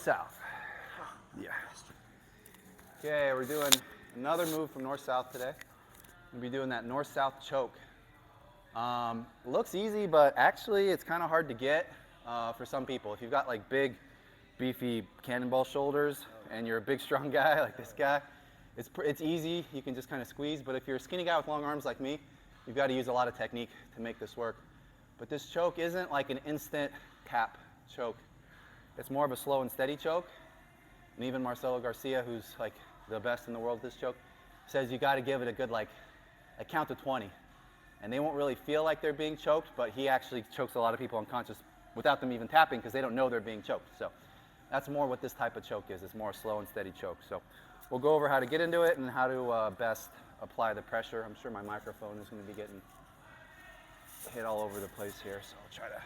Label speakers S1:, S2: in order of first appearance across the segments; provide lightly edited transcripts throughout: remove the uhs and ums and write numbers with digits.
S1: South. Yeah. Okay, we're doing another move from north-south today. We'll be doing that north-south choke. Looks easy, but actually it's kind of hard to get for some people. If you've got like big, beefy cannonball shoulders and you're a big, strong guy like this guy, it's easy. You can just kind of squeeze. But if you're a skinny guy with long arms like me, you've got to use a lot of technique to make this work. But this choke isn't like an instant tap choke. It's more of a slow and steady choke. And even Marcelo Garcia, who's like the best in the world at this choke, says you got to give it a good like a count to 20. And they won't really feel like they're being choked, but he actually chokes a lot of people unconscious without them even tapping because they don't know they're being choked. So that's more what this type of choke is. It's more a slow and steady choke. So we'll go over how to get into it and how to best apply the pressure. I'm sure my microphone is going to be getting hit all over the place here, so I'll try to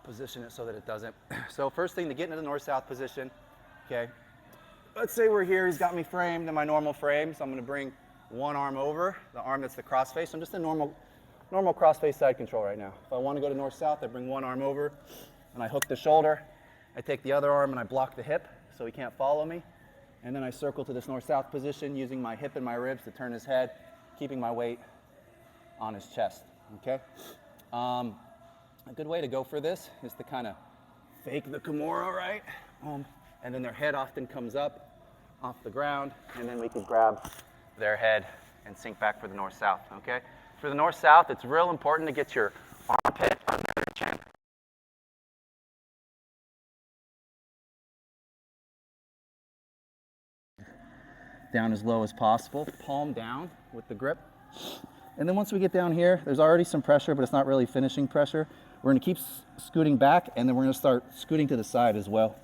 S1: position it so that it doesn't. So first thing, to get into the north-south position, okay, let's say we're here, he's got me framed in my normal frame, so I'm going to bring one arm over, the arm that's the cross face. I'm just in normal cross face side control right now. If I want to go to north-south, I bring one arm over and I hook the shoulder. I take the other arm and I block the hip so he can't follow me. And then I circle to this north-south position using my hip and my ribs to turn his head, keeping my weight on his chest, okay? A good way to go for this is to kind of fake the Kimura, right? And then their head often comes up off the ground, and then we can grab their head and sink back for the north-south, okay? For the north-south, it's real important to get your armpit under your chin. Down as low as possible, palm down with the grip. And then once we get down here, there's already some pressure, but it's not really finishing pressure. We're going to keep scooting back, and then we're going to start scooting to the side as well.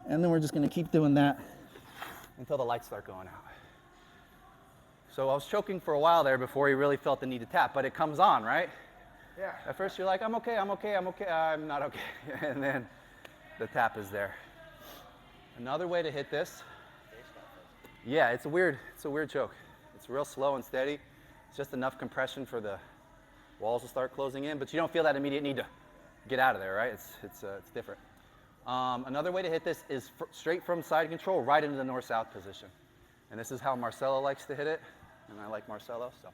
S1: And then we're just going to keep doing that until the lights start going out. So I was choking for a while there before he really felt the need to tap, but it comes on, right? Yeah. At first you're like, I'm okay, I'm not okay. And then the tap is there. Another way to hit this, yeah, it's a weird choke. It's real slow and steady. It's just enough compression for the walls to start closing in, but you don't feel that immediate need to get out of there, right? It's different. Another way to hit this is straight from side control right into the north-south position. And this is how Marcelo likes to hit it, and I like Marcelo. So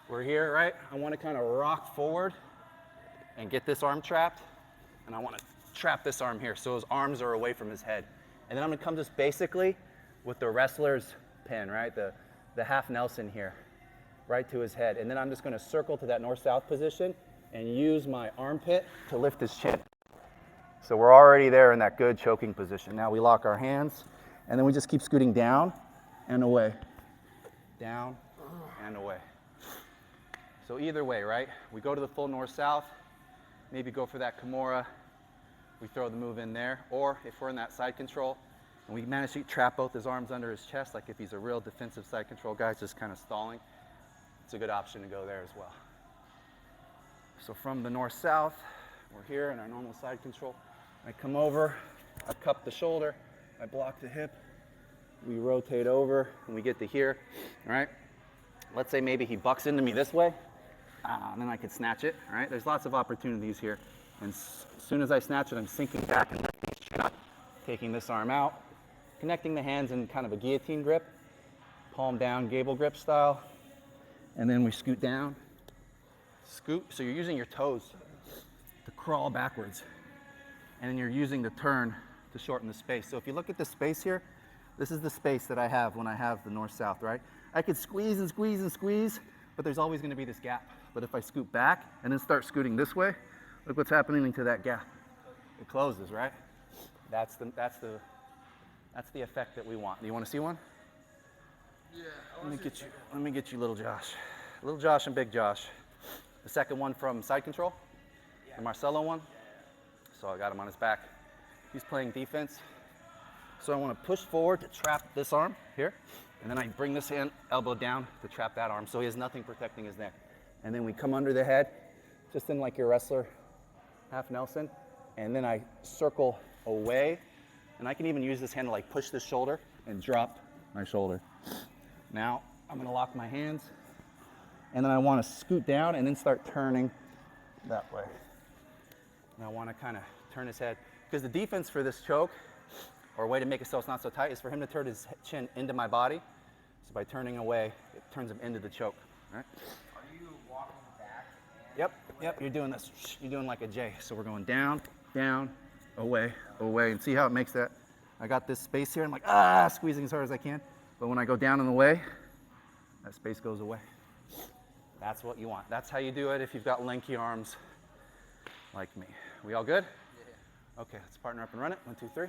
S1: we're here, right? I want to kind of rock forward and get this arm trapped, and I want to trap this arm here so his arms are away from his head. And then I'm going to come just basically with the wrestler's pin, right? The half Nelson here, right to his head. And then I'm just going to circle to that north-south position and use my armpit to lift his chin. So we're already there in that good choking position. Now we lock our hands, and then we just keep scooting down and away. Down and away. So either way, right? We go to the full north-south, maybe go for that Kimura. We throw the move in there. Or if we're in that side control, and we manage to trap both his arms under his chest, like if he's a real defensive side control guy, just kind of stalling, it's a good option to go there as well. So from the north-south, we're here in our normal side control. I come over, I cup the shoulder, I block the hip, we rotate over, and we get to here, all right? Let's say maybe he bucks into me this way, and then I could snatch it, all right? There's lots of opportunities here. And as soon as I snatch it, I'm sinking back and lifting his chin up, taking this arm out, connecting the hands in kind of a guillotine grip, palm down, gable grip style, and then we scoot down, scoot. So you're using your toes to crawl backwards, and then you're using the turn to shorten the space. So if you look at the space here, this is the space that I have when I have the north-south, right? I could squeeze and squeeze and squeeze, but there's always going to be this gap. But if I scoot back and then start scooting this way, look what's happening to that gap. It closes, right? That's the effect that we want. Do you want to see one?
S2: Yeah.
S1: Let me get you little Josh. Little Josh and big Josh. The second one from side control, the Marcelo one. So I got him on his back. He's playing defense. So I want to push forward to trap this arm here, and then I bring this hand, elbow down to trap that arm so he has nothing protecting his neck. And then we come under the head, just in like your wrestler, half Nelson, and then I circle away, and I can even use this hand to like push this shoulder and drop my shoulder. Now I'm going to lock my hands, and then I want to scoot down and then start turning that way. And I want to kind of turn his head, because the defense for this choke or a way to make it so it's not so tight, is for him to turn his chin into my body. So by turning away, it turns him into the choke. All right?
S2: Are you walking back?
S1: Yep, you're doing this. You're doing like a J. So we're going down, down, away, away. And see how it makes that? I got this space here. I'm like, squeezing as hard as I can. But when I go down and away, that space goes away. That's what you want. That's how you do it if you've got lanky arms like me. We all good?
S2: Yeah.
S1: Okay, let's partner up and run it. 1, 2, 3.